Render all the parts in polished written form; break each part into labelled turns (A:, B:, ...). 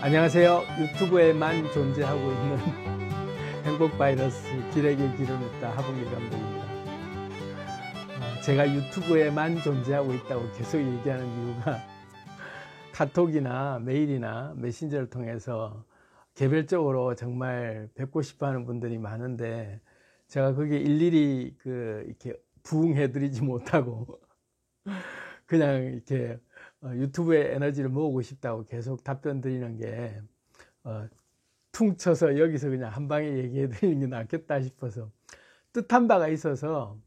A: 안녕하세요. 유튜브에만 존재하고 있는 행복 바이러스 기레기 기름했다 하봉길 감독입니다. 제가 유튜브에만 존재하고 있다고 계속 얘기하는 이유가 카톡이나 메일이나 메신저를 통해서 개별적으로 정말 뵙고 싶어 하는 분들이 많은데 제가 그게 일일이 이렇게 부응해 드리지 못하고 그냥 이렇게 유튜브에 에너지를 모으고 싶다고 계속 답변 드리는 게 퉁쳐서 여기서 그냥 한 방에 얘기해 드리는 게 낫겠다 싶어서 뜻한 바가 있어서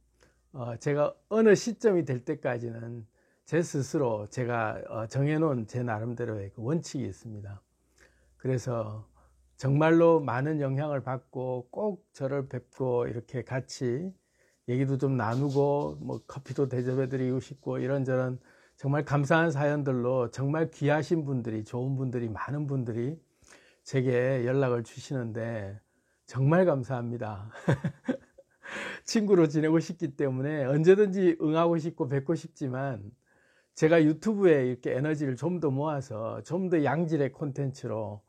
A: 제가 어느 시점이 될 때까지는 제 스스로 제가 정해놓은 제 나름대로의 그 원칙이 있습니다. 그래서 정말로 많은 영향을 받고 꼭 저를 뵙고 이렇게 같이 얘기도 좀 나누고 뭐 커피도 대접해 드리고 싶고 이런저런 정말 감사한 사연들로 정말 귀하신 분들이, 좋은 분들이, 많은 분들이 제게 연락을 주시는데 정말 감사합니다. 친구로 지내고 싶기 때문에 언제든지 응하고 싶고 뵙고 싶지만 제가 유튜브에 이렇게 에너지를 좀 더 모아서 좀 더 양질의 콘텐츠로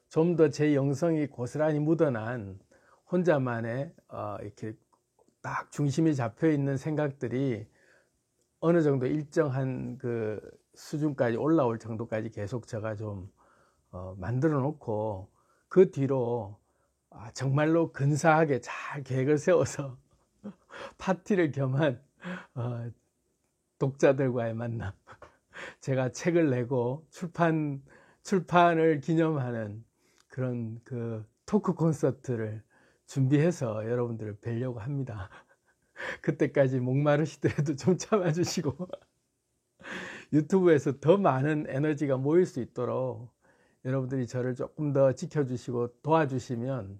A: 좀 더 제 영성이 고스란히 묻어난 혼자만의 이렇게 딱 중심이 잡혀 있는 생각들이 어느 정도 일정한 그 수준까지 올라올 정도까지 계속 제가 좀 만들어 놓고 그 뒤로 정말로 근사하게 잘 계획을 세워서 파티를 겸한 독자들과의 만남, 제가 책을 내고 출판을 기념하는 그런 그 토크 콘서트를 준비해서 여러분들을 뵈려고 합니다. 그때까지 목마르시더라도 좀 참아주시고 유튜브에서 더 많은 에너지가 모일 수 있도록 여러분들이 저를 조금 더 지켜주시고 도와주시면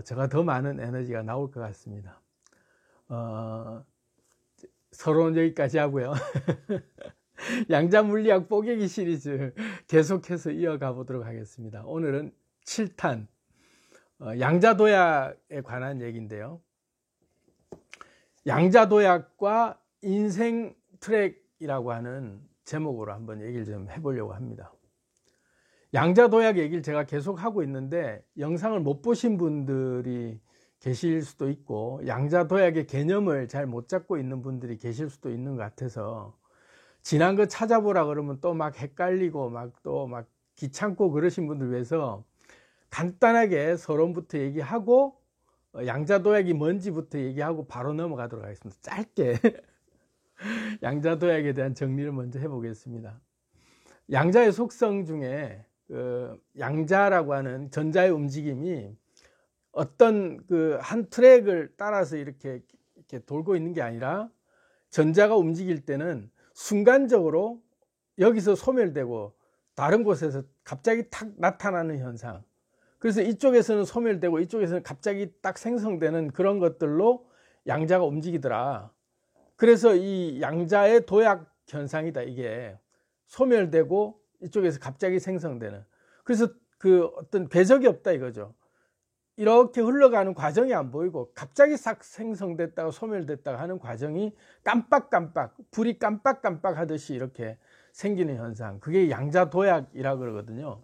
A: 제가 더 많은 에너지가 나올 것 같습니다. 서론은 여기까지 하고요. 양자물리학 뽀개기 시리즈 계속해서 이어가 보도록 하겠습니다. 오늘은 7탄 양자도약에 관한 얘기인데요. 양자도약과 인생 트랙이라고 하는 제목으로 한번 얘기를 좀 해보려고 합니다. 양자도약 얘기를 제가 계속 하고 있는데 영상을 못 보신 분들이 계실 수도 있고 양자도약의 개념을 잘 못 잡고 있는 분들이 계실 수도 있는 것 같아서 지난 거 찾아보라 그러면 또 막 헷갈리고 또 귀찮고 그러신 분들 위해서 간단하게 서론부터 얘기하고 양자도약이 뭔지부터 얘기하고 바로 넘어가도록 하겠습니다. 짧게 양자도약에 대한 정리를 먼저 해보겠습니다. 양자의 속성 중에 양자라고 하는 전자의 움직임이 어떤 한 트랙을 따라서 이렇게 돌고 있는 게 아니라 전자가 움직일 때는 순간적으로 여기서 소멸되고 다른 곳에서 갑자기 탁 나타나는 현상, 그래서 이쪽에서는 소멸되고 이쪽에서는 갑자기 딱 생성되는 그런 것들로 양자가 움직이더라. 그래서 이 양자의 도약 현상이다. 이게 소멸되고 이쪽에서 갑자기 생성되는. 그래서 어떤 궤적이 없다 이거죠. 이렇게 흘러가는 과정이 안 보이고 갑자기 싹 생성됐다가 소멸됐다가 하는 과정이 깜빡깜빡, 불이 깜빡깜빡 하듯이 이렇게 생기는 현상, 그게 양자도약이라고 그러거든요.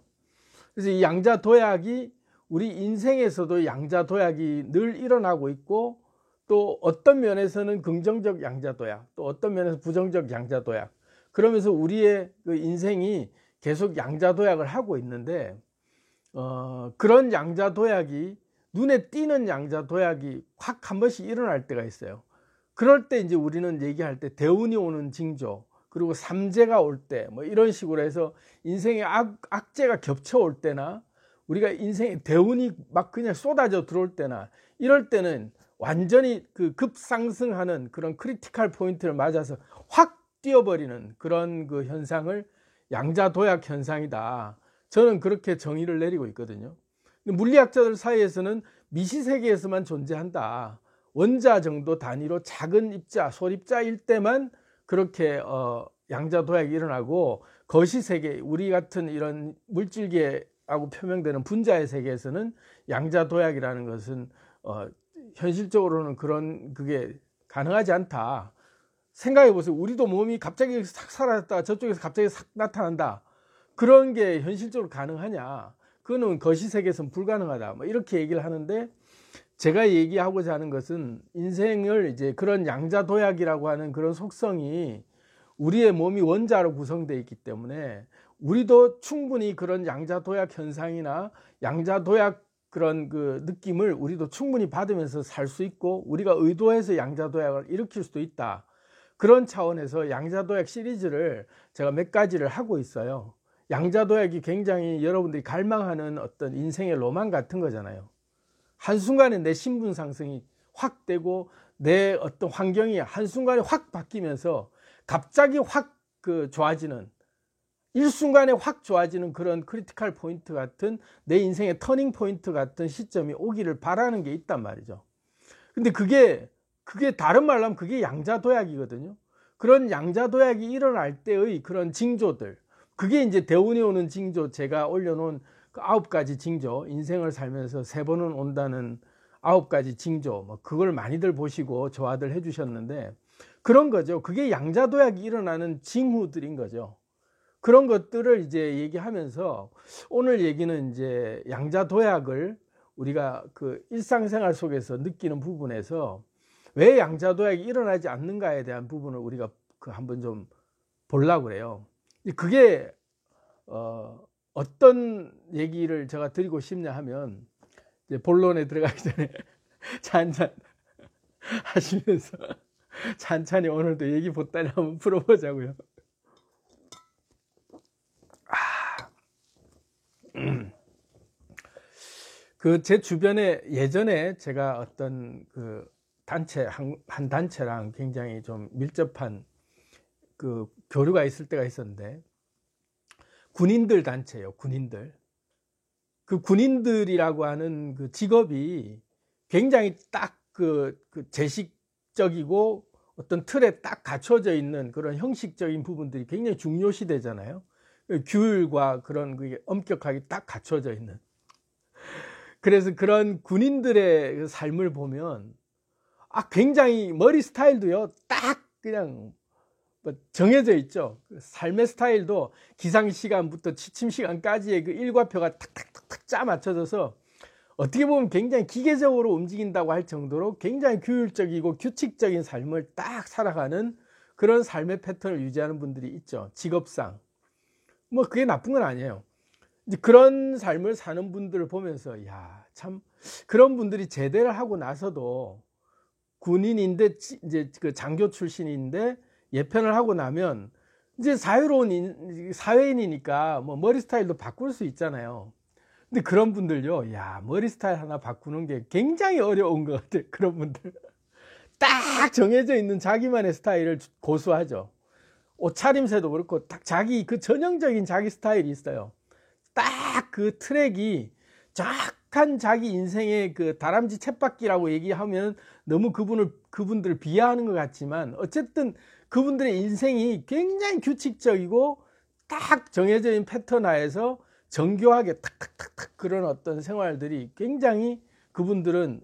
A: 그래서 이 양자도약이 우리 인생에서도 양자도약이 늘 일어나고 있고 또 어떤 면에서는 긍정적 양자도약, 또 어떤 면에서 부정적 양자도약, 그러면서 우리의 그 인생이 계속 양자도약을 하고 있는데 그런 양자도약이 눈에 띄는 양자도약이 확 한 번씩 일어날 때가 있어요. 그럴 때 이제 우리는 얘기할 때 대운이 오는 징조, 그리고 삼재가 올 때 뭐 이런 식으로 해서 인생에 악재가 겹쳐올 때나 우리가 인생에 대운이 막 그냥 쏟아져 들어올 때나 이럴 때는 완전히 급상승하는 그런 크리티컬 포인트를 맞아서 확 뛰어버리는 그런 그 현상을 양자도약 현상이다. 저는 그렇게 정의를 내리고 있거든요. 물리학자들 사이에서는 미시세계에서만 존재한다. 원자 정도 단위로 작은 입자, 솔입자일 때만 그렇게 양자도약이 일어나고 거시세계, 우리 같은 이런 물질계하고 표명되는 분자의 세계에서는 양자도약이라는 것은 현실적으로는 그게 가능하지 않다. 생각해 보세요. 우리도 몸이 갑자기 싹 사라졌다가 저쪽에서 갑자기 싹 나타난다. 그런 게 현실적으로 가능하냐? 그거는 거시세계에서는 불가능하다. 뭐 이렇게 얘기를 하는데, 제가 얘기하고자 하는 것은 인생을 이제 그런 양자도약이라고 하는 그런 속성이 우리의 몸이 원자로 구성되어 있기 때문에 우리도 충분히 그런 양자도약 현상이나 양자도약 그런 그 느낌을 우리도 충분히 받으면서 살 수 있고, 우리가 의도해서 양자도약을 일으킬 수도 있다. 그런 차원에서 양자도약 시리즈를 제가 몇 가지를 하고 있어요. 양자도약이 굉장히 여러분들이 갈망하는 어떤 인생의 로망 같은 거잖아요. 한순간에 내 신분 상승이 확 되고 내 어떤 환경이 한순간에 확 바뀌면서 갑자기 확 그 좋아지는, 일순간에 확 좋아지는 그런 크리티컬 포인트 같은, 내 인생의 터닝 포인트 같은 시점이 오기를 바라는 게 있단 말이죠. 근데 그게 다른 말로 하면 그게 양자도약이거든요. 그런 양자도약이 일어날 때의 그런 징조들, 그게 이제 대운이 오는 징조, 제가 올려놓은 그 9가지 징조, 인생을 살면서 3번은 온다는 9가지 징조, 뭐 그걸 많이들 보시고 좋아들 해주셨는데, 그런 거죠. 그게 양자도약이 일어나는 징후들인 거죠. 그런 것들을 이제 얘기하면서, 오늘 얘기는 이제 양자도약을 우리가 그 일상생활 속에서 느끼는 부분에서 왜 양자도약이 일어나지 않는가에 대한 부분을 우리가 그 한번 좀 보려고 그래요. 그게 어떤 얘기를 제가 드리고 싶냐 하면, 이제 본론에 들어가기 전에 차 한잔 하시면서 찬찬히 오늘도 얘기 보따리 한번 풀어보자고요. 그 제 주변에 예전에 제가 어떤 그 단체 한 단체랑 굉장히 좀 밀접한 그 교류가 있을 때가 있었는데, 군인들 단체예요. 군인들. 그 군인들이라고 하는 그 직업이 굉장히 딱 그 제식적이고 어떤 틀에 딱 갖춰져 있는 그런 형식적인 부분들이 굉장히 중요시 되잖아요. 규율과 그런 그게 엄격하게 딱 갖춰져 있는. 그래서 그런 군인들의 삶을 보면 굉장히 머리 스타일도요 딱 그냥 정해져 있죠. 삶의 스타일도 기상시간부터 취침시간까지의 그 일과표가 탁탁탁탁 짜 맞춰져서 어떻게 보면 굉장히 기계적으로 움직인다고 할 정도로 굉장히 규율적이고 규칙적인 삶을 딱 살아가는 그런 삶의 패턴을 유지하는 분들이 있죠. 직업상. 뭐 그게 나쁜 건 아니에요. 이제 그런 삶을 사는 분들을 보면서, 야, 참, 그런 분들이 제대를 하고 나서도 군인인데, 이제 그 장교 출신인데, 예편을 하고 나면, 이제 자유로운 사회인이니까, 뭐, 머리 스타일도 바꿀 수 있잖아요. 근데 그런 분들요, 야, 머리 스타일 하나 바꾸는 게 굉장히 어려운 것 같아요. 그런 분들. 딱 정해져 있는 자기만의 스타일을 고수하죠. 옷차림새도 그렇고, 딱 자기, 그 전형적인 자기 스타일이 있어요. 딱 그 트랙이 정확한 자기 인생의 그 다람쥐 쳇바퀴라고 얘기하면 너무 그분들을 비하하는 것 같지만, 어쨌든 그분들의 인생이 굉장히 규칙적이고 딱 정해져 있는 패턴 하에서 정교하게 탁탁탁탁 그런 어떤 생활들이 굉장히 그분들은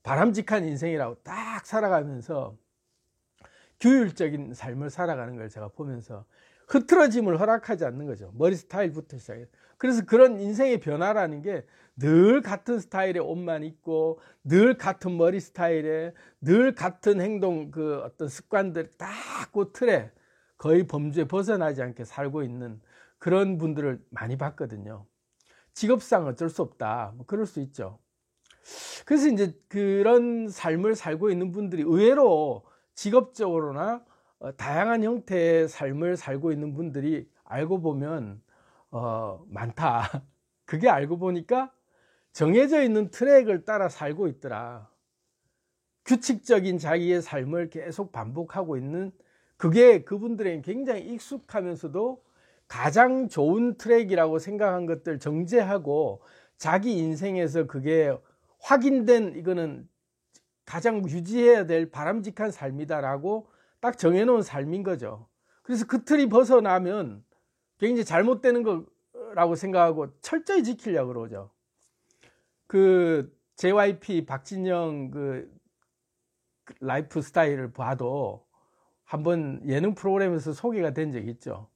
A: 바람직한 인생이라고 딱 살아가면서 규율적인 삶을 살아가는 걸 제가 보면서 흐트러짐을 허락하지 않는 거죠. 머리 스타일부터 시작해서. 그래서 그런 인생의 변화라는 게 늘 같은 스타일의 옷만 입고, 늘 같은 머리 스타일에, 늘 같은 행동, 그 어떤 습관들 딱 그 틀에 거의 범주에 벗어나지 않게 살고 있는 그런 분들을 많이 봤거든요. 직업상 어쩔 수 없다. 뭐 그럴 수 있죠. 그래서 이제 그런 삶을 살고 있는 분들이 의외로 직업적으로나 다양한 형태의 삶을 살고 있는 분들이 알고 보면 많다. 그게 알고 보니까 정해져 있는 트랙을 따라 살고 있더라. 규칙적인 자기의 삶을 계속 반복하고 있는, 그게 그분들에게 굉장히 익숙하면서도 가장 좋은 트랙이라고 생각한 것들 정제하고 자기 인생에서 그게 확인된, 이거는 가장 유지해야 될 바람직한 삶이다라고 딱 정해놓은 삶인 거죠. 그래서 그 틀이 벗어나면 굉장히 잘못되는 거라고 생각하고 철저히 지키려고 그러죠. 그 JYP 박진영 그 라이프 스타일을 봐도 한번 예능 프로그램에서 소개가 된 적이 있죠.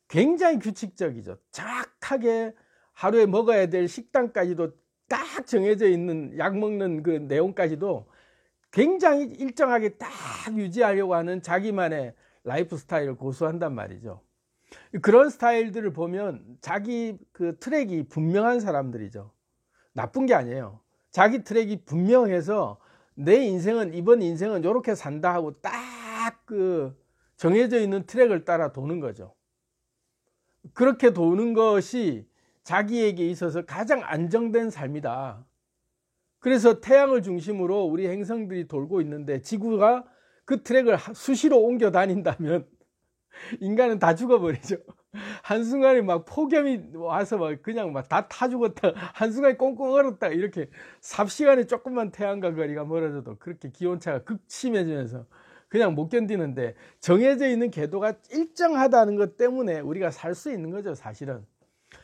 A: 굉장히 규칙적이죠. 정확하게 하루에 먹어야 될 식단까지도 딱 정해져 있는, 약 먹는 그 내용까지도 굉장히 일정하게 딱 유지하려고 하는 자기만의 라이프 스타일을 고수한단 말이죠. 그런 스타일들을 보면 자기 그 트랙이 분명한 사람들이죠. 나쁜 게 아니에요. 자기 트랙이 분명해서 내 인생은, 이번 인생은 이렇게 산다 하고 딱 그 정해져 있는 트랙을 따라 도는 거죠. 그렇게 도는 것이 자기에게 있어서 가장 안정된 삶이다. 그래서 태양을 중심으로 우리 행성들이 돌고 있는데 지구가 그 트랙을 수시로 옮겨 다닌다면 인간은 다 죽어버리죠. 한순간에 막 폭염이 와서 막 그냥 막 다 타 죽었다, 한순간에 꽁꽁 얼었다, 이렇게 삽시간에 조금만 태양과 거리가 멀어져도 그렇게 기온차가 극심해지면서 그냥 못 견디는데, 정해져 있는 궤도가 일정하다는 것 때문에 우리가 살 수 있는 거죠, 사실은.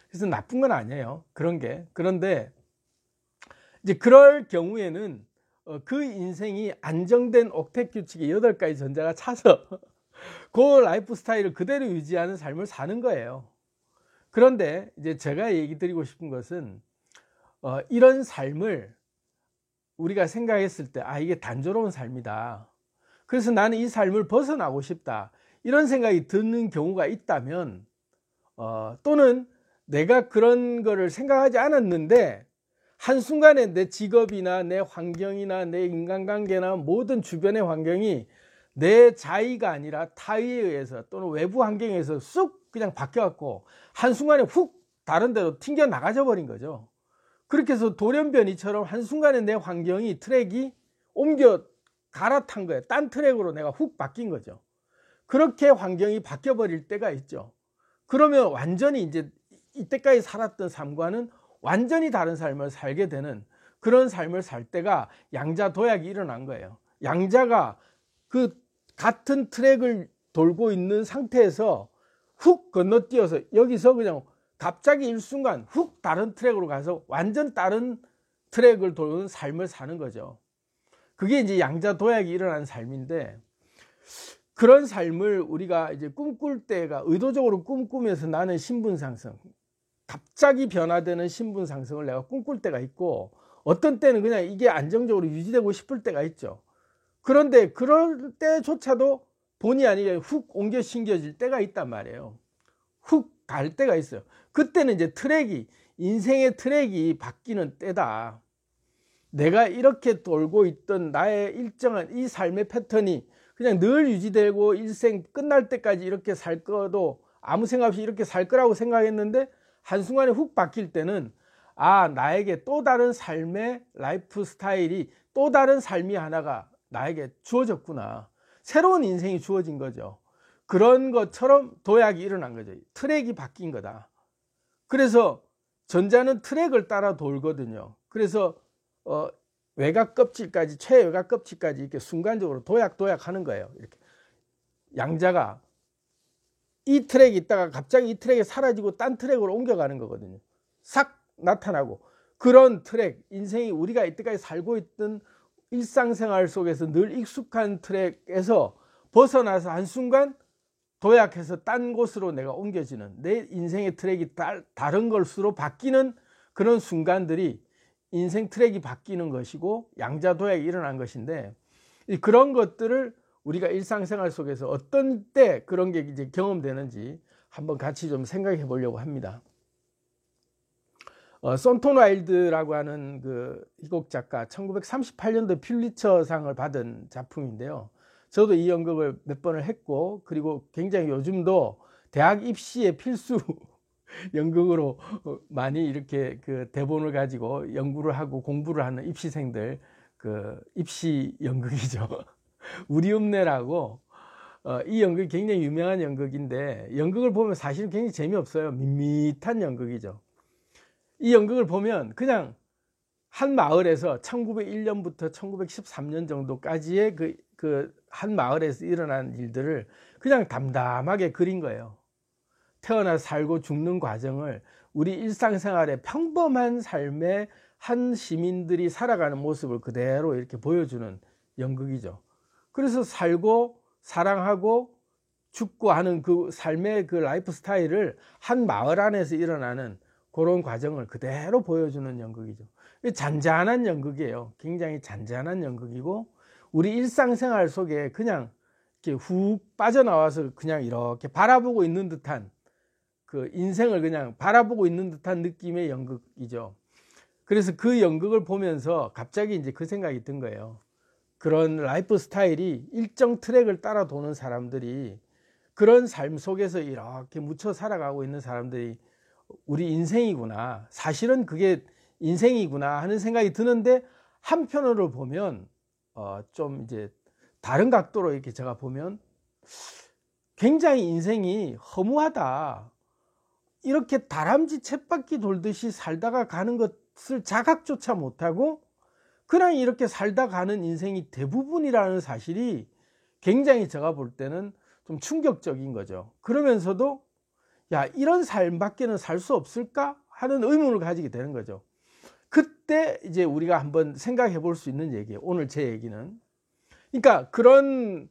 A: 그래서 나쁜 건 아니에요, 그런 게. 그런데 이제 그럴 경우에는 그 인생이 안정된 옥택 규칙의 8가지 전자가 차서 그 라이프 스타일을 그대로 유지하는 삶을 사는 거예요. 그런데 이제 제가 얘기 드리고 싶은 것은 이런 삶을 우리가 생각했을 때, 아, 이게 단조로운 삶이다, 그래서 나는 이 삶을 벗어나고 싶다, 이런 생각이 드는 경우가 있다면, 또는 내가 그런 거를 생각하지 않았는데 한순간에 내 직업이나 내 환경이나 내 인간관계나 모든 주변의 환경이 내 자의가 아니라 타의에 의해서 또는 외부 환경에 의해서 쑥 그냥 바뀌어갖고 한순간에 훅 다른 데로 튕겨 나가져 버린 거죠. 그렇게 해서 돌연변이처럼 한순간에 내 환경이, 트랙이 옮겨 갈아탄 거예요. 딴 트랙으로 내가 훅 바뀐 거죠. 그렇게 환경이 바뀌어 버릴 때가 있죠. 그러면 완전히 이제 이때까지 살았던 삶과는 완전히 다른 삶을 살게 되는, 그런 삶을 살 때가 양자도약이 일어난 거예요. 양자가 그 같은 트랙을 돌고 있는 상태에서 훅 건너뛰어서 여기서 그냥 갑자기 일순간 훅 다른 트랙으로 가서 완전 다른 트랙을 도는 삶을 사는 거죠. 그게 이제 양자도약이 일어난 삶인데, 그런 삶을 우리가 이제 꿈꿀 때가, 의도적으로 꿈꾸면서 나는 신분 상승, 갑자기 변화되는 신분 상승을 내가 꿈꿀 때가 있고, 어떤 때는 그냥 이게 안정적으로 유지되고 싶을 때가 있죠. 그런데 그럴 때조차도 본의 아니게 훅 옮겨 신겨질 때가 있단 말이에요. 훅 갈 때가 있어요. 그때는 이제 트랙이, 인생의 트랙이 바뀌는 때다. 내가 이렇게 돌고 있던 나의 일정한 이 삶의 패턴이 그냥 늘 유지되고 일생 끝날 때까지 이렇게 살 거도 아무 생각 없이 이렇게 살 거라고 생각했는데, 한순간에 훅 바뀔 때는, 아, 나에게 또 다른 삶의 라이프 스타일이, 또 다른 삶이 하나가 나에게 주어졌구나, 새로운 인생이 주어진 거죠. 그런 것처럼 도약이 일어난 거죠. 트랙이 바뀐 거다. 그래서 전자는 트랙을 따라 돌거든요. 그래서 외곽 껍질까지, 최외곽 껍질까지 이렇게 순간적으로 도약하는 거예요. 이렇게 양자가 이 트랙에 있다가 갑자기 이 트랙에 사라지고 딴 트랙으로 옮겨가는 거거든요. 싹 나타나고. 그런 트랙, 인생이 우리가 이때까지 살고 있던 일상생활 속에서 늘 익숙한 트랙에서 벗어나서 한순간 도약해서 딴 곳으로 내가 옮겨지는, 내 인생의 트랙이 다른 것으로 바뀌는 그런 순간들이 인생 트랙이 바뀌는 것이고 양자도약이 일어난 것인데, 그런 것들을 우리가 일상생활 속에서 어떤 때 그런 게 이제 경험되는지 한번 같이 좀 생각해 보려고 합니다. 썬톤 와일드라고 하는 그 희곡 작가, 1938년도 퓰리처상을 받은 작품인데요. 저도 이 연극을 몇 번을 했고, 그리고 굉장히 요즘도 대학 입시의 필수 연극으로 많이 이렇게 그 대본을 가지고 연구를 하고 공부를 하는 입시생들 그 입시 연극이죠. 우리 읍내라고, 이 연극이 굉장히 유명한 연극인데, 연극을 보면 사실 굉장히 재미없어요. 밋밋한 연극이죠. 이 연극을 보면 그냥 한 마을에서 1901년부터 1913년 정도까지의 그 한 마을에서 일어난 일들을 그냥 담담하게 그린 거예요. 태어나 살고 죽는 과정을, 우리 일상생활의 평범한 삶의 한 시민들이 살아가는 모습을 그대로 이렇게 보여주는 연극이죠. 그래서 살고 사랑하고 죽고 하는 그 삶의 그 라이프 스타일을 한 마을 안에서 일어나는 그런 과정을 그대로 보여주는 연극이죠. 잔잔한 연극이에요. 굉장히 잔잔한 연극이고, 우리 일상생활 속에 그냥 이렇게 훅 빠져나와서 그냥 이렇게 바라보고 있는 듯한, 그 인생을 그냥 바라보고 있는 듯한 느낌의 연극이죠. 그래서 그 연극을 보면서 갑자기 이제 그 생각이 든 거예요. 그런 라이프 스타일이 일정 트랙을 따라 도는 사람들이, 그런 삶 속에서 이렇게 묻혀 살아가고 있는 사람들이 우리 인생이구나, 사실은 그게 인생이구나 하는 생각이 드는데, 한편으로 보면 좀 이제 다른 각도로 이렇게 제가 보면 굉장히 인생이 허무하다, 이렇게 다람쥐 쳇바퀴 돌듯이 살다가 가는 것을 자각조차 못하고 그냥 이렇게 살다 가는 인생이 대부분이라는 사실이 굉장히 제가 볼 때는 좀 충격적인 거죠. 그러면서도 야, 이런 삶밖에는 살 수 없을까 하는 의문을 가지게 되는 거죠. 그때 이제 우리가 한번 생각해 볼 수 있는 얘기예요. 오늘 제 얘기는. 그러니까 그런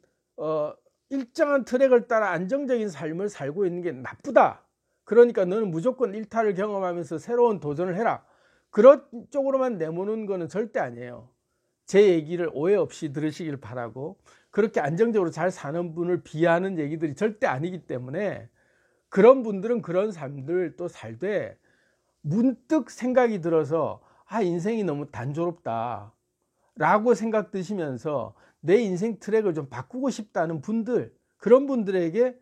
A: 일정한 트랙을 따라 안정적인 삶을 살고 있는 게 나쁘다, 그러니까 너는 무조건 일탈을 경험하면서 새로운 도전을 해라, 그런 쪽으로만 내모는 거는 절대 아니에요. 제 얘기를 오해 없이 들으시길 바라고, 그렇게 안정적으로 잘 사는 분을 비하하는 얘기들이 절대 아니기 때문에, 그런 분들은 그런 삶들 또 살되 문득 생각이 들어서 인생이 너무 단조롭다 라고 생각 드시면서 내 인생 트랙을 좀 바꾸고 싶다는 분들, 그런 분들에게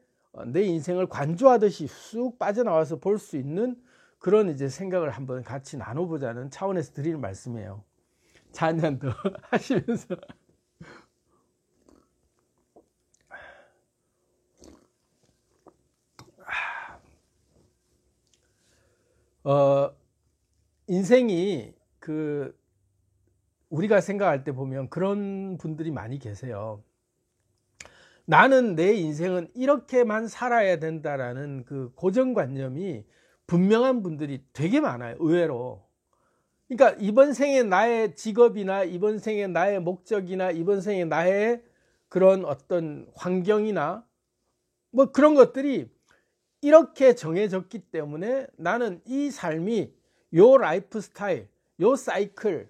A: 내 인생을 관조하듯이 쑥 빠져나와서 볼 수 있는 그런 이제 생각을 한번 같이 나눠보자는 차원에서 드리는 말씀이에요. 자, 한 잔 더 하시면서. 인생이 우리가 생각할 때 보면 그런 분들이 많이 계세요. 나는 내 인생은 이렇게만 살아야 된다라는 그 고정관념이 분명한 분들이 되게 많아요, 의외로. 그러니까 이번 생에 나의 직업이나 이번 생에 나의 목적이나 이번 생에 나의 그런 어떤 환경이나 뭐 그런 것들이 이렇게 정해졌기 때문에 나는 이 삶이 요 라이프 스타일, 요 사이클,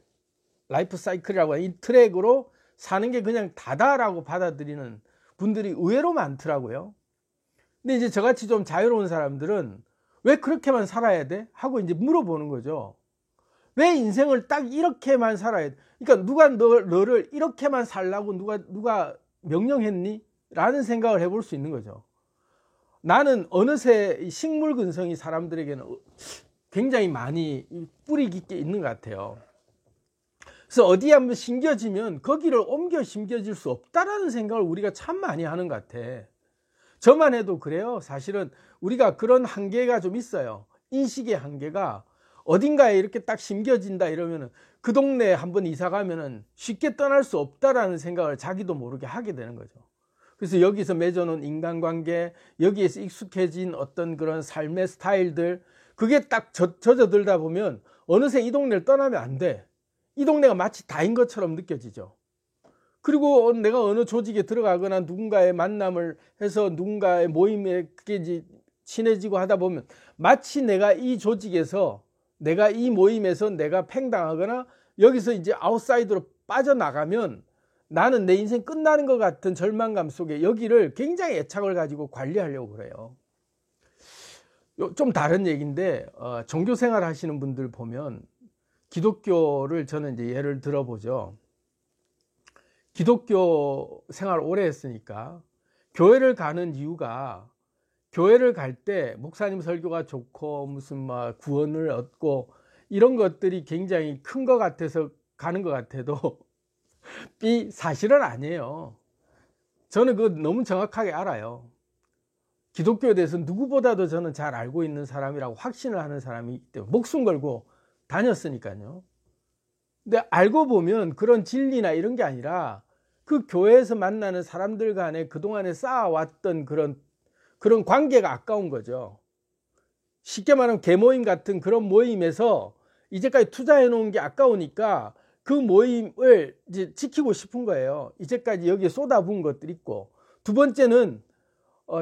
A: 라이프 사이클이라고 하는 이 트랙으로 사는 게 그냥 다다라고 받아들이는 분들이 의외로 많더라고요. 근데 이제 저같이 좀 자유로운 사람들은 왜 그렇게만 살아야 돼? 하고 이제 물어보는 거죠. 왜 인생을 딱 이렇게만 살아야 돼? 그러니까 누가 너를 이렇게만 살라고 누가 명령했니? 라는 생각을 해볼 수 있는 거죠. 나는 어느새 식물 근성이 사람들에게는 굉장히 많이 뿌리 깊게 있는 것 같아요. 그래서 어디에 한번 심겨지면 거기를 옮겨 심겨질 수 없다라는 생각을 우리가 참 많이 하는 것 같아. 저만 해도 그래요. 사실은 우리가 그런 한계가 좀 있어요. 인식의 한계가 어딘가에 이렇게 딱 심겨진다 이러면은 그 동네에 한번 이사 가면은 쉽게 떠날 수 없다라는 생각을 자기도 모르게 하게 되는 거죠. 그래서 여기서 맺어놓은 인간관계, 여기에서 익숙해진 어떤 그런 삶의 스타일들, 그게 딱 젖어들다 보면 어느새 이 동네를 떠나면 안 돼. 이 동네가 마치 다인 것처럼 느껴지죠. 그리고 내가 어느 조직에 들어가거나 누군가의 만남을 해서 누군가의 모임에 그게 이제 친해지고 하다 보면 마치 내가 이 조직에서, 내가 이 모임에서 내가 팽당하거나 여기서 이제 아웃사이드로 빠져나가면 나는 내 인생 끝나는 것 같은 절망감 속에 여기를 굉장히 애착을 가지고 관리하려고 그래요. 좀 다른 얘기인데, 종교 생활 하시는 분들 보면 기독교를 저는 이제 예를 들어보죠. 기독교 생활 오래 했으니까 교회를 가는 이유가, 교회를 갈 때 목사님 설교가 좋고 무슨 막 구원을 얻고 이런 것들이 굉장히 큰 것 같아서 가는 것 같아도 사실은 아니에요. 저는 그거 너무 정확하게 알아요. 기독교에 대해서 누구보다도 저는 잘 알고 있는 사람이라고 확신을 하는 사람이기 때문에 목숨 걸고 다녔으니까요. 근데 알고 보면 그런 진리나 이런 게 아니라 그 교회에서 만나는 사람들 간에 그동안에 쌓아왔던 그런 관계가 아까운 거죠. 쉽게 말하면 계모임 같은 그런 모임에서 이제까지 투자해 놓은 게 아까우니까 그 모임을 이제 지키고 싶은 거예요. 이제까지 여기에 쏟아부은 것들이 있고, 두 번째는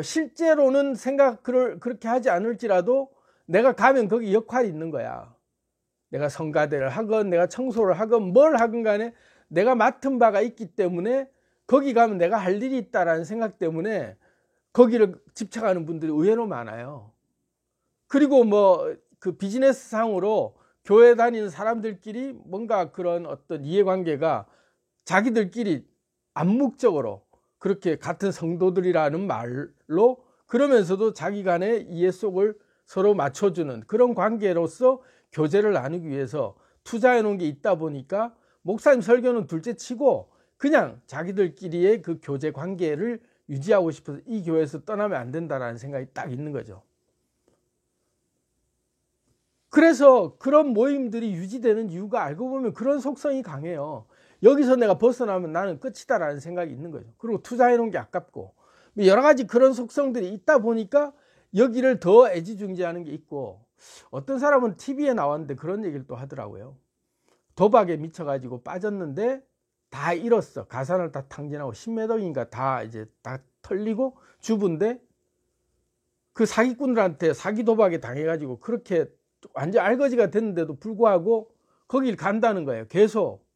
A: 실제로는 그렇게 하지 않을지라도 내가 가면 거기 역할이 있는 거야. 내가 성가대를 하건 내가 청소를 하건 뭘 하건 간에 내가 맡은 바가 있기 때문에 거기 가면 내가 할 일이 있다라는 생각 때문에 거기를 집착하는 분들이 의외로 많아요. 그리고 뭐 그 비즈니스 상으로 교회 다니는 사람들끼리 뭔가 그런 어떤 이해관계가 자기들끼리 암묵적으로 그렇게 같은 성도들이라는 말로 그러면서도 자기 간의 이해 속을 서로 맞춰주는 그런 관계로서 교제를 나누기 위해서 투자해 놓은 게 있다 보니까 목사님 설교는 둘째 치고 그냥 자기들끼리의 그 교제 관계를 유지하고 싶어서 이 교회에서 떠나면 안 된다라는 생각이 딱 있는 거죠. 그래서 그런 모임들이 유지되는 이유가 알고 보면 그런 속성이 강해요. 여기서 내가 벗어나면 나는 끝이다라는 생각이 있는 거죠. 그리고 투자해 놓은 게 아깝고 여러 가지 그런 속성들이 있다 보니까 여기를 더 애지중지하는 게 있고 어떤 사람은 TV에 나왔는데 그런 얘기를 또 하더라고요. 도박에 미쳐가지고 빠졌는데 다 잃었어. 가산을 다 탕진하고 10매덕인가 다 이제 다 털리고 주부인데 그 사기꾼들한테 사기 도박에 당해가지고 그렇게 완전 알거지가 됐는데도 불구하고 거길 간다는 거예요. 계속.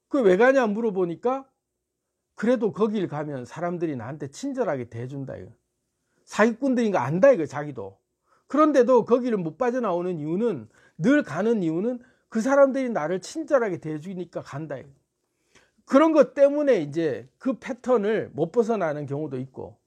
A: 그 왜 가냐 물어보니까 그래도 거길 가면 사람들이 나한테 친절하게 대해준다 이거. 사기꾼들인가 안다 이거 자기도. 그런데도 거기를 못 빠져나오는 이유는 늘 가는 이유는 그 사람들이 나를 친절하게 대해주니까 간다 이거. 그런 것 때문에 이제 그 패턴을 못 벗어나는 경우도 있고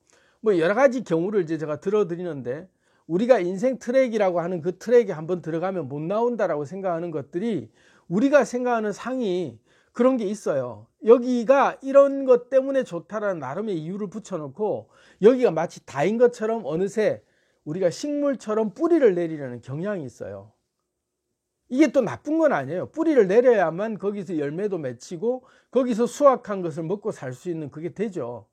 A: 뭐 여러 가지 경우를 이제 제가 들어드리는데 우리가 인생 트랙이라고 하는 그 트랙에 한번 들어가면 못 나온다라고 생각하는 것들이 우리가 생각하는 상이 그런 게 있어요. 여기가 이런 것 때문에 좋다라는 나름의 이유를 붙여놓고 여기가 마치 다인 것처럼 어느새 우리가 식물처럼 뿌리를 내리려는 경향이 있어요. 이게 또 나쁜 건 아니에요. 뿌리를 내려야만 거기서 열매도 맺히고 거기서 수확한 것을 먹고 살 수 있는 그게 되죠.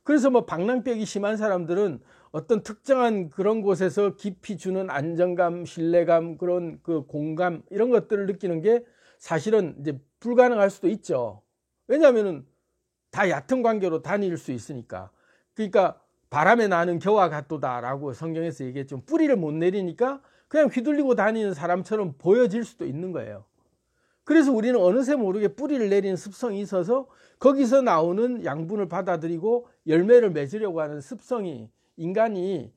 A: 그래서 뭐 방랑벽이 심한 사람들은 어떤 특정한 그런 곳에서 깊이 주는 안정감, 신뢰감, 그런 그 공감 이런 것들을 느끼는 게 사실은 이제 불가능할 수도 있죠. 왜냐하면은 다 얕은 관계로 다닐 수 있으니까. 그러니까 바람에 나는 겨와 같도다라고 성경에서 얘기했죠. 뿌리를 못 내리니까 그냥 휘둘리고 다니는 사람처럼 보여질 수도 있는 거예요. 그래서 우리는 어느새 모르게 뿌리를 내리는 습성이 있어서 거기서 나오는 양분을 받아들이고 열매를 맺으려고 하는 습성이 인간이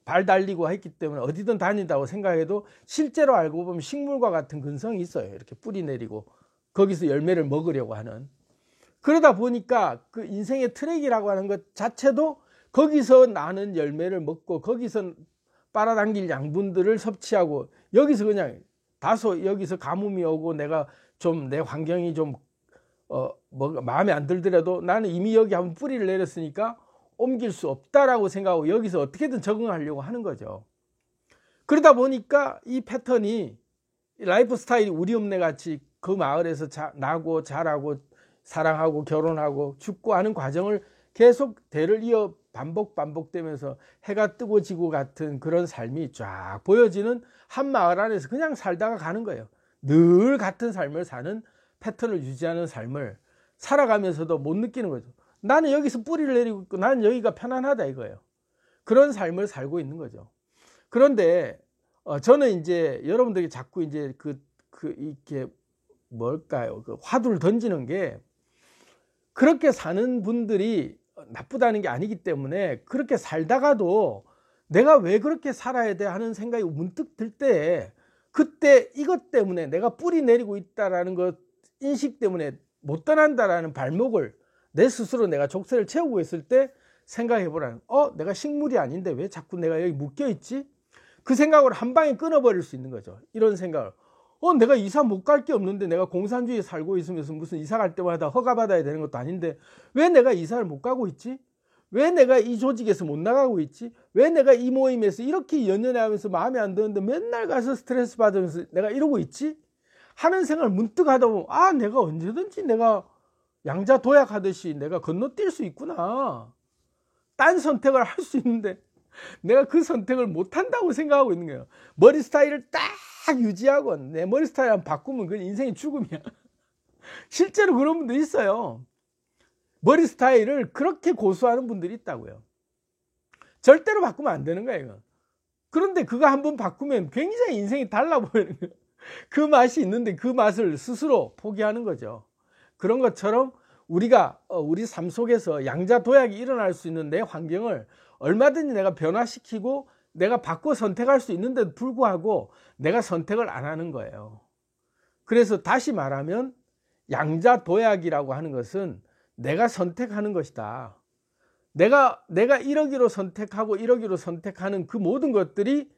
A: 발 달리고 했기 때문에 어디든 다닌다고 생각해도 실제로 알고 보면 식물과 같은 근성이 있어요. 이렇게 뿌리 내리고 거기서 열매를 먹으려고 하는. 그러다 보니까 그 인생의 트랙이라고 하는 것 자체도 거기서 나는 열매를 먹고 거기서 빨아당길 양분들을 섭취하고 여기서 그냥 다소 여기서 가뭄이 오고 내가 좀 내 환경이 좀 마음에 안 들더라도 나는 이미 여기 한번 뿌리를 내렸으니까 옮길 수 없다라고 생각하고 여기서 어떻게든 적응하려고 하는 거죠. 그러다 보니까 이 패턴이 라이프 스타일이 우리 읍내 같이 그 마을에서 나고 자라고 사랑하고 결혼하고 죽고 하는 과정을 계속 대를 이어 반복되면서 해가 뜨고 지고 같은 그런 삶이 쫙 보여지는 한 마을 안에서 그냥 살다가 가는 거예요. 늘 같은 삶을 사는 패턴을 유지하는 삶을 살아가면서도 못 느끼는 거죠. 나는 여기서 뿌리를 내리고 있고 나는 여기가 편안하다 이거예요. 그런 삶을 살고 있는 거죠. 그런데 저는 이제 여러분들이 자꾸 이제 이렇게 뭘까요? 그 화두를 던지는 게 그렇게 사는 분들이 나쁘다는 게 아니기 때문에 그렇게 살다가도 내가 왜 그렇게 살아야 돼 하는 생각이 문득 들 때 그때 이것 때문에 내가 뿌리 내리고 있다라는 것 인식 때문에 못 떠난다라는 발목을 내 스스로 내가 족쇄를 채우고 있을 때 생각해 보라는 내가 식물이 아닌데 왜 자꾸 내가 여기 묶여 있지? 그 생각을 한 방에 끊어버릴 수 있는 거죠. 이런 생각을 내가 이사 못 갈 게 없는데 내가 공산주의에 살고 있으면서 무슨 이사 갈 때마다 허가 받아야 되는 것도 아닌데 왜 내가 이사를 못 가고 있지? 왜 내가 이 조직에서 못 나가고 있지? 왜 내가 이 모임에서 이렇게 연연해 하면서 마음에 안 드는데 맨날 가서 스트레스 받으면서 내가 이러고 있지? 하는 생각을 문득 하다 보면 내가 언제든지 내가 양자 도약하듯이 내가 건너뛸 수 있구나. 딴 선택을 할 수 있는데 내가 그 선택을 못한다고 생각하고 있는 거예요. 머리 스타일을 딱 유지하고 내 머리 스타일 한번 바꾸면 그건 인생이 죽음이야. 실제로 그런 분들 있어요. 머리 스타일을 그렇게 고수하는 분들이 있다고요. 절대로 바꾸면 안 되는 거예요. 이건. 그런데 그거 한번 바꾸면 굉장히 인생이 달라 보이는 거예요. 그 맛이 있는데 그 맛을 스스로 포기하는 거죠. 그런 것처럼 우리가 우리 삶 속에서 양자도약이 일어날 수 있는 내 환경을 얼마든지 내가 변화시키고 내가 바꿔 선택할 수 있는데도 불구하고 내가 선택을 안 하는 거예요. 그래서 다시 말하면 양자도약이라고 하는 것은 내가 선택하는 것이다. 내가 이러기로 선택하고 이러기로 선택하는 그 모든 것들이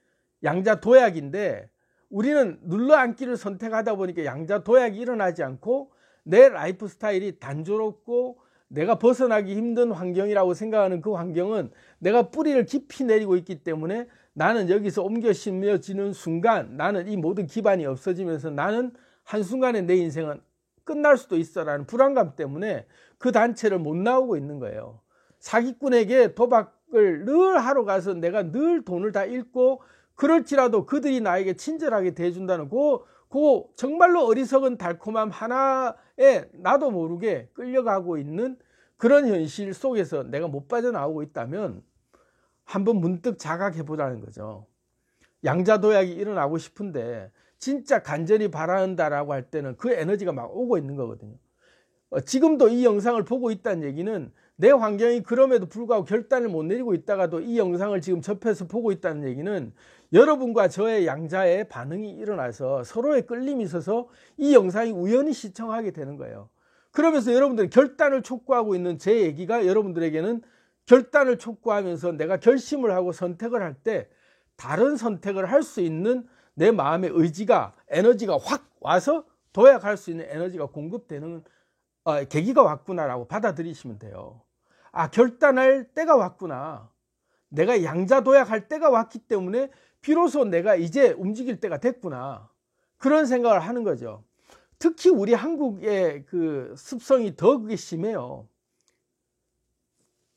A: 양자도약인데, 우리는 눌러앉기를 선택하다 보니까 양자도약이 일어나지 않고 내 라이프 스타일이 단조롭고 내가 벗어나기 힘든 환경이라고 생각하는 그 환경은 내가 뿌리를 깊이 내리고 있기 때문에 나는 여기서 옮겨 심어지는 순간 나는 이 모든 기반이 없어지면서 나는 한순간에 내 인생은 끝날 수도 있어라는 불안감 때문에 그 단체를 못 나오고 있는 거예요. 사기꾼에게 도박을 늘 하러 가서 내가 늘 돈을 다 잃고 그럴지라도 그들이 나에게 친절하게 대해준다는 그 정말로 어리석은 달콤함 하나에 나도 모르게 끌려가고 있는 그런 현실 속에서 내가 못 빠져나오고 있다면 한번 문득 자각해보자는 거죠. 양자도약이 일어나고 싶은데 진짜 간절히 바란다라고 할 때는 그 에너지가 막 오고 있는 거거든요. 지금도 이 영상을 보고 있다는 얘기는 내 환경이 그럼에도 불구하고 결단을 못 내리고 있다가도 이 영상을 지금 접해서 보고 있다는 얘기는 여러분과 저의 양자의 반응이 일어나서 서로의 끌림이 있어서 이 영상이 우연히 시청하게 되는 거예요. 그러면서 여러분들이 결단을 촉구하고 있는 제 얘기가 여러분들에게는 결단을 촉구하면서 내가 결심을 하고 선택을 할 때 다른 선택을 할 수 있는 내 마음의 의지가, 에너지가 확 와서 도약할 수 있는 에너지가 공급되는 계기가 왔구나라고 받아들이시면 돼요. 아, 결단할 때가 왔구나. 내가 양자도약할 때가 왔기 때문에 비로소 내가 이제 움직일 때가 됐구나. 그런 생각을 하는 거죠. 특히 우리 한국의 그 습성이 더 그게 심해요.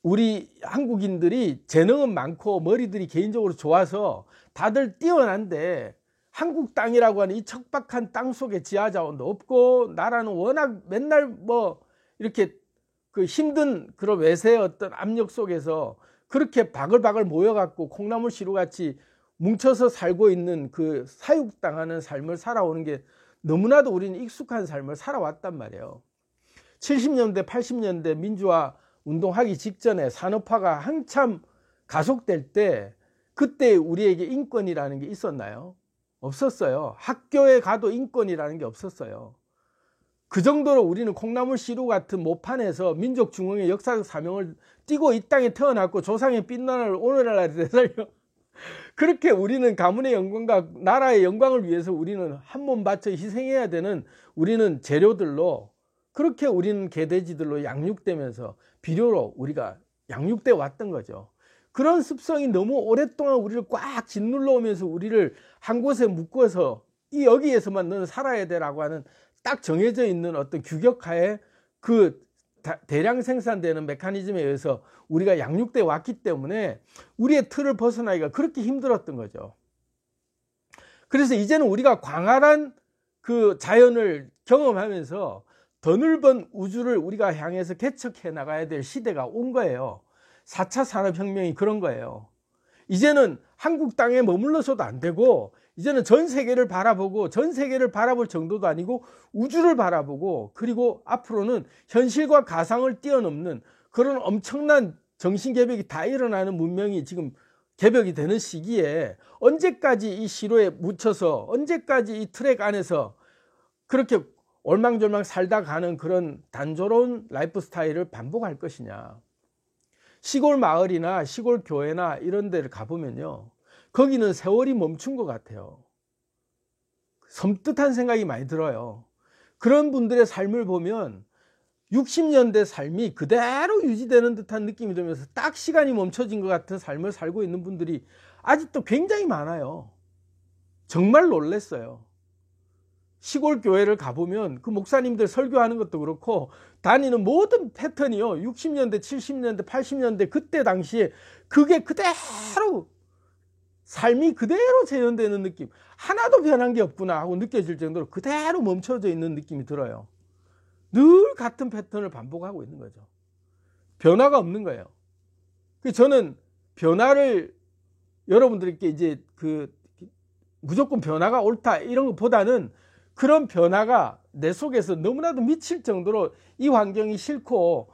A: 우리 한국인들이 재능은 많고 머리들이 개인적으로 좋아서 다들 뛰어난데 한국 땅이라고 하는 이 척박한 땅 속에 지하자원도 없고 나라는 워낙 맨날 뭐 이렇게 그 힘든 그런 외세의 어떤 압력 속에서 그렇게 바글바글 모여갖고 콩나물 시루같이 뭉쳐서 살고 있는 그 사육당하는 삶을 살아오는 게 너무나도 우리는 익숙한 삶을 살아왔단 말이에요. 70년대, 80년대 민주화 운동하기 직전에 산업화가 한참 가속될 때 그때 우리에게 인권이라는 게 있었나요? 없었어요. 학교에 가도 인권이라는 게 없었어요. 그 정도로 우리는 콩나물 시루 같은 모판에서 민족중흥의 역사적 사명을 띠고 이 땅에 태어났고 조상의 빛나를 오늘날에 되살려 그렇게 우리는 가문의 영광과 나라의 영광을 위해서 우리는 한 몸 바쳐 희생해야 되는 우리는 재료들로 그렇게 우리는 개돼지들로 양육되면서 비료로 우리가 양육돼 왔던 거죠. 그런 습성이 너무 오랫동안 우리를 꽉 짓눌러 오면서 우리를 한 곳에 묶어서 이 여기에서만 너는 살아야 되라고 하는 딱 정해져 있는 어떤 규격하에 그 대량 생산되는 메커니즘에 의해서 우리가 양육돼 왔기 때문에 우리의 틀을 벗어나기가 그렇게 힘들었던 거죠. 그래서 이제는 우리가 광활한 그 자연을 경험하면서 더 넓은 우주를 우리가 향해서 개척해 나가야 될 시대가 온 거예요. 4차 산업혁명이 그런 거예요. 이제는 한국 땅에 머물러서도 안 되고 이제는 전 세계를 바라보고 전 세계를 바라볼 정도도 아니고 우주를 바라보고 그리고 앞으로는 현실과 가상을 뛰어넘는 그런 엄청난 정신개벽이 다 일어나는 문명이 지금 개벽이 되는 시기에 언제까지 이 시로에 묻혀서 언제까지 이 트랙 안에서 그렇게 올망졸망 살다 가는 그런 단조로운 라이프 스타일을 반복할 것이냐. 시골 마을이나 시골 교회나 이런 데를 가보면요. 거기는 세월이 멈춘 것 같아요. 섬뜩한 생각이 많이 들어요. 그런 분들의 삶을 보면 60년대 삶이 그대로 유지되는 듯한 느낌이 들면서 딱 시간이 멈춰진 것 같은 삶을 살고 있는 분들이 아직도 굉장히 많아요. 정말 놀랐어요. 시골 교회를 가보면 그 목사님들 설교하는 것도 그렇고 다니는 모든 패턴이요. 60년대, 70년대, 80년대 그때 당시에 그게 그대로 삶이 그대로 재현되는 느낌. 하나도 변한 게 없구나 하고 느껴질 정도로 그대로 멈춰져 있는 느낌이 들어요. 늘 같은 패턴을 반복하고 있는 거죠. 변화가 없는 거예요. 저는 변화를 여러분들께 이제 무조건 변화가 옳다 이런 것보다는 그런 변화가 내 속에서 너무나도 미칠 정도로 이 환경이 싫고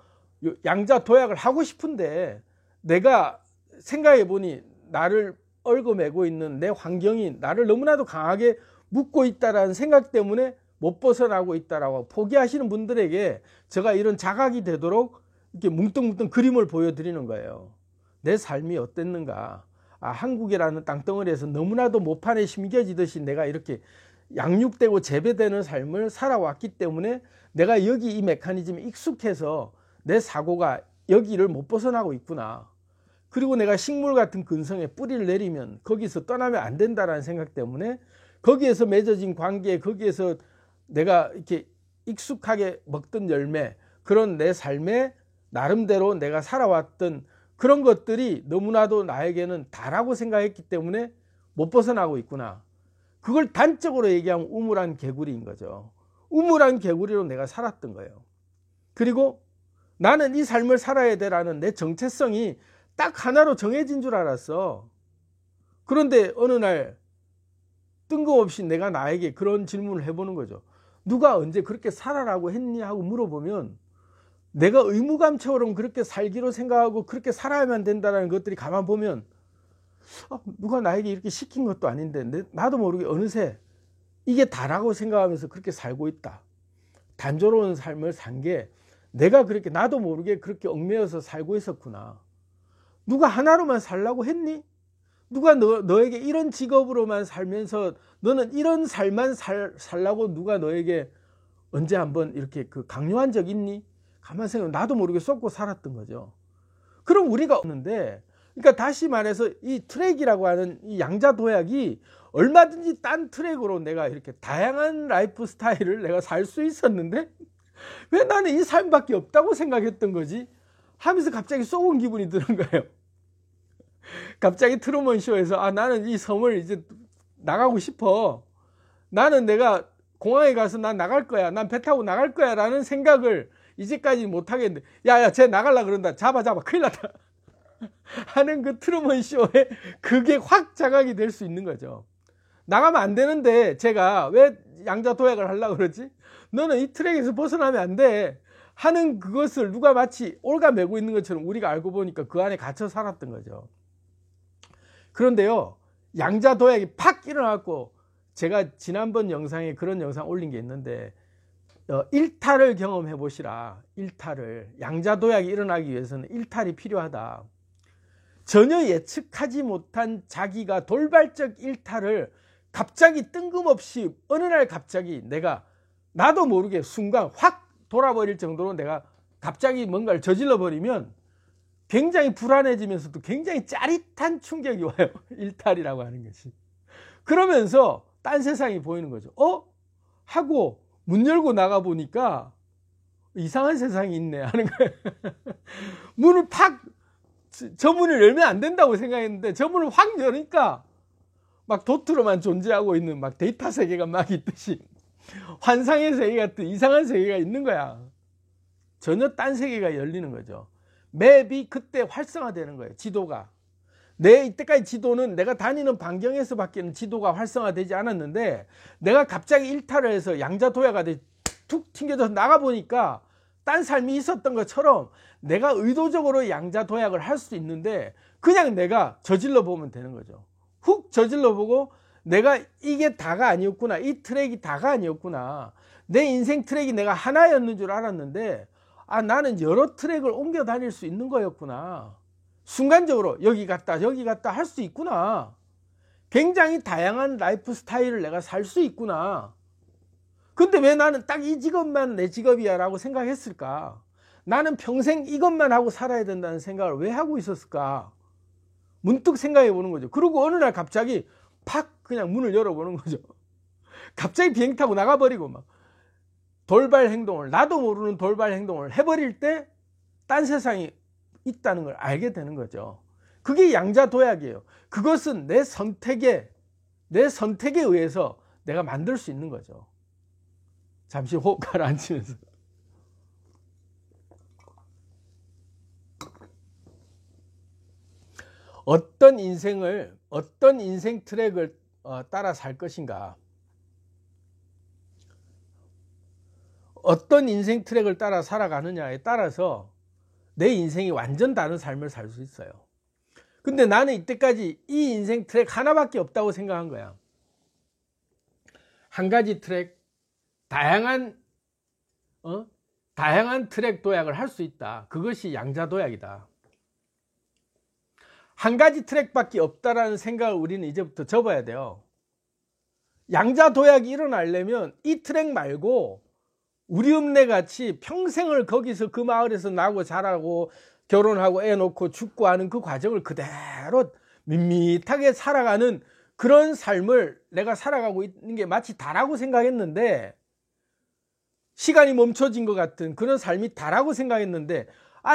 A: 양자 도약을 하고 싶은데 내가 생각해 보니 나를 얽어매고 있는 내 환경이 나를 너무나도 강하게 묶고 있다라는 생각 때문에 못 벗어나고 있다라고 포기하시는 분들에게 제가 이런 자각이 되도록 이렇게 뭉뚱뭉뚱 그림을 보여드리는 거예요. 내 삶이 어땠는가. 한국이라는 땅덩어리에서 너무나도 모판에 심겨지듯이 내가 이렇게 양육되고 재배되는 삶을 살아왔기 때문에 내가 여기 이 메커니즘에 익숙해서 내 사고가 여기를 못 벗어나고 있구나. 그리고 내가 식물 같은 근성에 뿌리를 내리면 거기서 떠나면 안 된다라는 생각 때문에 거기에서 맺어진 관계, 거기에서 내가 이렇게 익숙하게 먹던 열매, 그런 내 삶에 나름대로 내가 살아왔던 그런 것들이 너무나도 나에게는 다라고 생각했기 때문에 못 벗어나고 있구나. 그걸 단적으로 얘기하면 우물한 개구리인 거죠. 우물한 개구리로 내가 살았던 거예요. 그리고 나는 이 삶을 살아야 되라는 내 정체성이 딱 하나로 정해진 줄 알았어. 그런데 어느 날 뜬금없이 내가 나에게 그런 질문을 해보는 거죠. 누가 언제 그렇게 살아라고 했니? 하고 물어보면 내가 의무감처럼 그렇게 살기로 생각하고 그렇게 살아야만 된다는 것들이 가만 보면 누가 나에게 이렇게 시킨 것도 아닌데 나도 모르게 어느새 이게 다라고 생각하면서 그렇게 살고 있다. 단조로운 삶을 산 게 내가 그렇게 나도 모르게 그렇게 얽매여서 살고 있었구나. 누가 하나로만 살라고 했니? 누가 너에게 이런 직업으로만 살면서 너는 이런 삶만 살라고 누가 너에게 언제 한번 이렇게 강요한 적 있니? 가만 생각하면 나도 모르게 쏟고 살았던 거죠. 그럼 우리가 없는데, 그러니까 다시 말해서 이 트랙이라고 하는 이 양자 도약이 얼마든지 딴 트랙으로 내가 이렇게 다양한 라이프 스타일을 내가 살 수 있었는데 왜 나는 이 삶밖에 없다고 생각했던 거지? 하면서 갑자기 쏘은 기분이 드는 거예요. 갑자기 트루먼 쇼에서 나는 이 섬을 이제 나가고 싶어. 나는 내가 공항에 가서 난 나갈 거야. 난 배 타고 나갈 거야. 라는 생각을 이제까지 못 하겠는데, 야야 쟤 나갈라 그런다. 잡아 큰일 났다. 하는 그 트루먼 쇼에 그게 확 자각이 될 수 있는 거죠. 나가면 안 되는데 제가 왜 양자 도약을 하려고 그러지? 너는 이 트랙에서 벗어나면 안 돼. 하는 그것을 누가 마치 올가매고 있는 것처럼 우리가 알고 보니까 그 안에 갇혀 살았던 거죠. 그런데요, 양자 도약이 팍 일어났고, 제가 지난번 영상에 그런 영상 올린 게 있는데, 일탈을 경험해 보시라. 일탈을. 양자 도약이 일어나기 위해서는 일탈이 필요하다. 전혀 예측하지 못한 자기가 돌발적 일탈을 갑자기 뜬금없이 어느 날 갑자기 내가 나도 모르게 순간 확 돌아버릴 정도로 내가 갑자기 뭔가를 저질러 버리면 굉장히 불안해지면서도 굉장히 짜릿한 충격이 와요. 일탈이라고 하는 것이. 그러면서 딴 세상이 보이는 거죠. 하고 문 열고 나가 보니까 이상한 세상이 있네 하는 거예요. 문을 저 문을 열면 안 된다고 생각했는데 저 문을 확 여니까 막 도트로만 존재하고 있는 막 데이터 세계가 막 있듯이 환상의 세계 같은 이상한 세계가 있는 거야. 전혀 딴 세계가 열리는 거죠. 맵이 그때 활성화되는 거예요. 지도가. 내 이때까지 지도는 내가 다니는 반경에서 밖에는 지도가 활성화되지 않았는데 내가 갑자기 일탈을 해서 양자 도약가 툭 튕겨져서 나가보니까 딴 삶이 있었던 것처럼 내가 의도적으로 양자 도약을 할 수 있는데 그냥 내가 저질러 보면 되는 거죠. 훅 저질러 보고 내가 이게 다가 아니었구나. 이 트랙이 다가 아니었구나. 내 인생 트랙이 내가 하나였는 줄 알았는데 나는 여러 트랙을 옮겨 다닐 수 있는 거였구나. 순간적으로 여기 갔다 할 수 있구나. 굉장히 다양한 라이프 스타일을 내가 살 수 있구나. 근데 왜 나는 딱 이 직업만 내 직업이야 라고 생각했을까? 나는 평생 이것만 하고 살아야 된다는 생각을 왜 하고 있었을까? 문득 생각해 보는 거죠. 그리고 어느 날 갑자기 팍 그냥 문을 열어보는 거죠. 갑자기 비행기 타고 나가버리고 막 돌발 행동을, 나도 모르는 돌발 행동을 해버릴 때 딴 세상이 있다는 걸 알게 되는 거죠. 그게 양자 도약이에요. 그것은 내 선택에 의해서 내가 만들 수 있는 거죠. 잠시 호흡 가라앉히면서. 어떤 인생 트랙을 따라 살 것인가, 어떤 인생 트랙을 따라 살아가느냐에 따라서 내 인생이 완전 다른 삶을 살 수 있어요. 근데 나는 이때까지 이 인생 트랙 하나밖에 없다고 생각한 거야. 한 가지 트랙, 다양한 트랙 도약을 할 수 있다. 그것이 양자 도약이다. 한 가지 트랙밖에 없다라는 생각을 우리는 이제부터 접어야 돼요. 양자 도약이 일어나려면 이 트랙 말고 우리 읍내 같이 평생을 거기서 그 마을에서 나고 자라고 결혼하고 애 놓고 죽고 하는 그 과정을 그대로 밋밋하게 살아가는 그런 삶을 내가 살아가고 있는 게 마치 다라고 생각했는데, 시간이 멈춰진 것 같은 그런 삶이 다라고 생각했는데,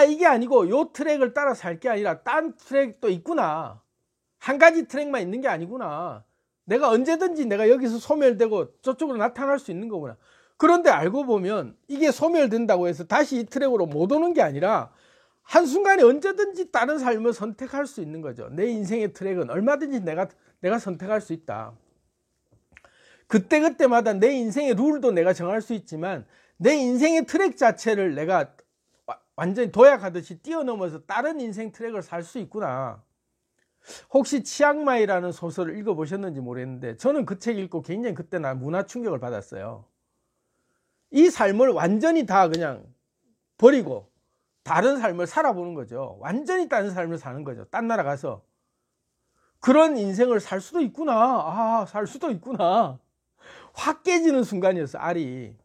A: 이게 아니고 요 트랙을 따라 살 게 아니라 딴 트랙도 있구나. 한 가지 트랙만 있는 게 아니구나. 내가 언제든지 내가 여기서 소멸되고 저쪽으로 나타날 수 있는 거구나. 그런데 알고 보면 이게 소멸된다고 해서 다시 이 트랙으로 못 오는 게 아니라 한순간에 언제든지 다른 삶을 선택할 수 있는 거죠. 내 인생의 트랙은 얼마든지 내가 선택할 수 있다. 그때그때마다 내 인생의 룰도 내가 정할 수 있지만 내 인생의 트랙 자체를 내가 완전히 도약하듯이 뛰어넘어서 다른 인생 트랙을 살 수 있구나. 혹시 치앙마이라는 소설을 읽어보셨는지 모르겠는데 저는 그 책 읽고 굉장히 그때 나 문화 충격을 받았어요. 이 삶을 완전히 다 그냥 버리고 다른 삶을 살아보는 거죠. 완전히 다른 삶을 사는 거죠. 딴 나라 가서. 그런 인생을 살 수도 있구나. 살 수도 있구나. 확 깨지는 순간이었어, 알이.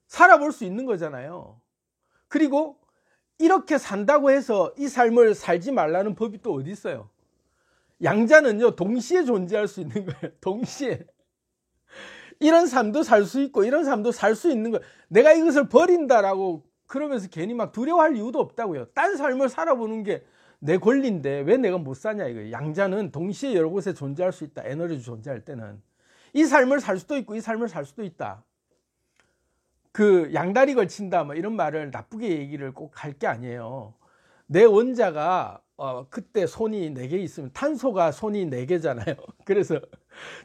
A: 살아볼 수 있는 거잖아요. 그리고 이렇게 산다고 해서 이 삶을 살지 말라는 법이 또 어디 있어요? 양자는요, 동시에 존재할 수 있는 거예요. 동시에. 이런 삶도 살 수 있고 이런 삶도 살 수 있는 거예요. 내가 이것을 버린다라고 그러면서 괜히 막 두려워할 이유도 없다고요. 딴 삶을 살아보는 게 내 권리인데 왜 내가 못 사냐 이거예요. 양자는 동시에 여러 곳에 존재할 수 있다. 에너지 존재할 때는. 이 삶을 살 수도 있고 이 삶을 살 수도 있다. 그 양다리 걸친다 뭐 이런 말을 나쁘게 얘기를 꼭 할 게 아니에요. 내 원자가 그때 손이 4개 있으면 탄소가 손이 4개잖아요. 그래서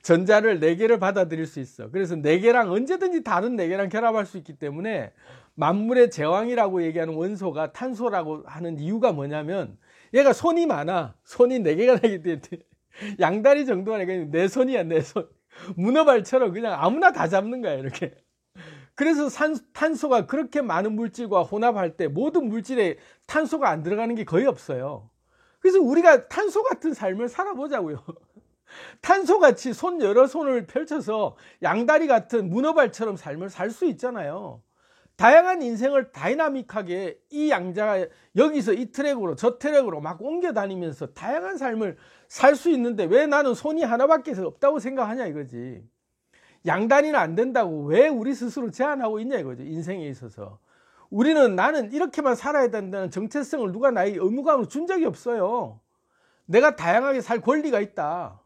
A: 전자를 4개를 받아들일 수 있어. 그래서 4개랑 언제든지 다른 4개랑 결합할 수 있기 때문에 만물의 제왕이라고 얘기하는 원소가 탄소라고 하는 이유가 뭐냐면 얘가 손이 많아. 손이 4개가 나기 때문에 양다리 정도가 아니라 내 손이야, 내 손. 문어발처럼 그냥 아무나 다 잡는 거야, 이렇게. 그래서 탄소가 그렇게 많은 물질과 혼합할 때 모든 물질에 탄소가 안 들어가는 게 거의 없어요. 그래서 우리가 탄소 같은 삶을 살아보자고요. 탄소같이 여러 손을 펼쳐서 양다리 같은 문어발처럼 삶을 살 수 있잖아요. 다양한 인생을 다이나믹하게 이 양자가 여기서 이 트랙으로 저 트랙으로 막 옮겨 다니면서 다양한 삶을 살 수 있는데 왜 나는 손이 하나밖에 없다고 생각하냐 이거지. 양다리는 안 된다고 왜 우리 스스로 제한하고 있냐 이거죠. 인생에 있어서. 나는 이렇게만 살아야 된다는 정체성을 누가 나에게 의무감으로 준 적이 없어요. 내가 다양하게 살 권리가 있다.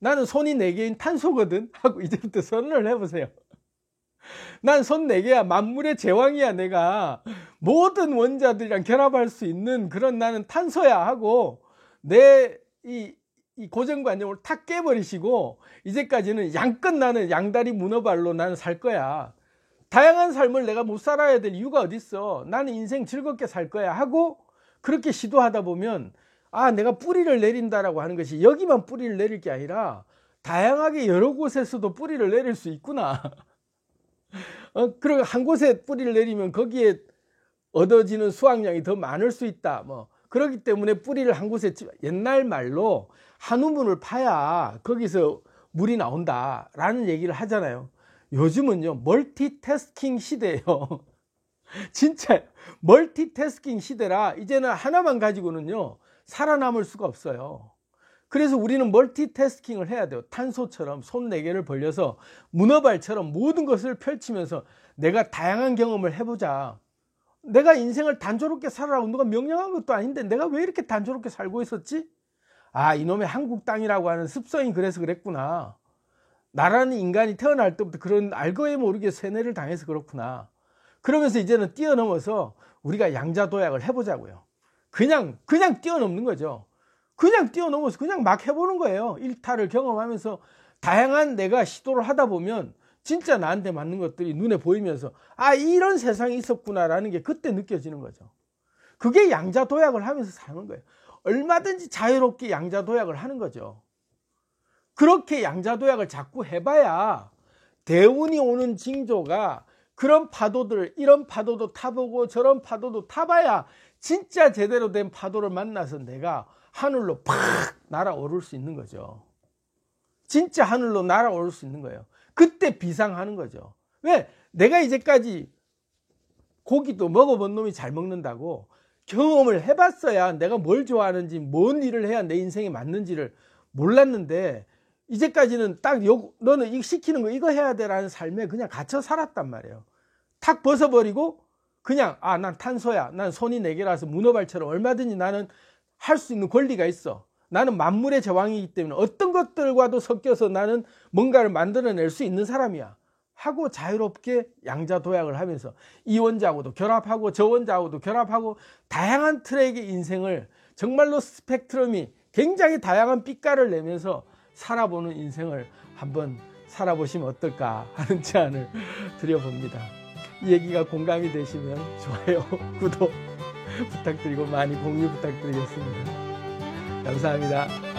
A: 나는 손이 4개인 탄소거든 하고 이제부터 선언을 해보세요. 난 손 4개야. 만물의 제왕이야. 내가 모든 원자들이랑 결합할 수 있는 그런 나는 탄소야 하고 내 이 고정관념을 탁 깨버리시고 이제까지는 양끝 나는 양다리 문어발로 나는 살 거야. 다양한 삶을 내가 못 살아야 될 이유가 어디 있어. 나는 인생 즐겁게 살 거야 하고 그렇게 시도하다 보면 내가 뿌리를 내린다라고 하는 것이 여기만 뿌리를 내릴 게 아니라 다양하게 여러 곳에서도 뿌리를 내릴 수 있구나. 그리고 한 곳에 뿌리를 내리면 거기에 얻어지는 수확량이 더 많을 수 있다. 그렇기 때문에 뿌리를 한 곳에 옛날 말로 한 우물을 파야 거기서 물이 나온다라는 얘기를 하잖아요. 요즘은요 멀티태스킹 시대예요. 진짜 멀티태스킹 시대라 이제는 하나만 가지고는요 살아남을 수가 없어요. 그래서 우리는 멀티태스킹을 해야 돼요. 탄소처럼 손 4개를 벌려서 문어발처럼 모든 것을 펼치면서 내가 다양한 경험을 해보자. 내가 인생을 단조롭게 살아라고 누가 명령한 것도 아닌데 내가 왜 이렇게 단조롭게 살고 있었지? 이놈의 한국 땅이라고 하는 습성이 그래서 그랬구나. 나라는 인간이 태어날 때부터 그런 알거에 모르게 세뇌를 당해서 그렇구나. 그러면서 이제는 뛰어넘어서 우리가 양자도약을 해보자고요. 그냥 뛰어넘는 거죠. 그냥 뛰어넘어서 그냥 막 해보는 거예요. 일탈을 경험하면서 다양한 내가 시도를 하다 보면 진짜 나한테 맞는 것들이 눈에 보이면서 아, 이런 세상이 있었구나라는 게 그때 느껴지는 거죠. 그게 양자도약을 하면서 사는 거예요. 얼마든지 자유롭게 양자도약을 하는 거죠. 그렇게 양자도약을 자꾸 해봐야 대운이 오는 징조가 그런 파도들, 이런 파도도 타보고 저런 파도도 타봐야 진짜 제대로 된 파도를 만나서 내가 하늘로 팍 날아오를 수 있는 거죠. 진짜 하늘로 날아오를 수 있는 거예요. 그때 비상하는 거죠. 왜? 내가 이제까지 고기도 먹어본 놈이 잘 먹는다고 경험을 해봤어야 내가 뭘 좋아하는지, 뭔 일을 해야 내 인생에 맞는지를 몰랐는데 이제까지는 딱 너는 이거 시키는 거 이거 해야 돼라는 삶에 그냥 갇혀 살았단 말이에요. 탁 벗어버리고 그냥 아, 난 탄소야. 난 손이 네 개라서 문어발처럼 얼마든지 나는 할 수 있는 권리가 있어. 나는 만물의 제왕이기 때문에 어떤 것들과도 섞여서 나는 뭔가를 만들어낼 수 있는 사람이야 하고 자유롭게 양자도약을 하면서 이 원자하고도 결합하고 저 원자하고도 결합하고 다양한 트랙의 인생을 정말로 스펙트럼이 굉장히 다양한 빛깔을 내면서 살아보는 인생을 한번 살아보시면 어떨까 하는 제안을 드려봅니다. 이 얘기가 공감이 되시면 좋아요, 구독 부탁드리고 많이 공유 부탁드리겠습니다. 감사합니다.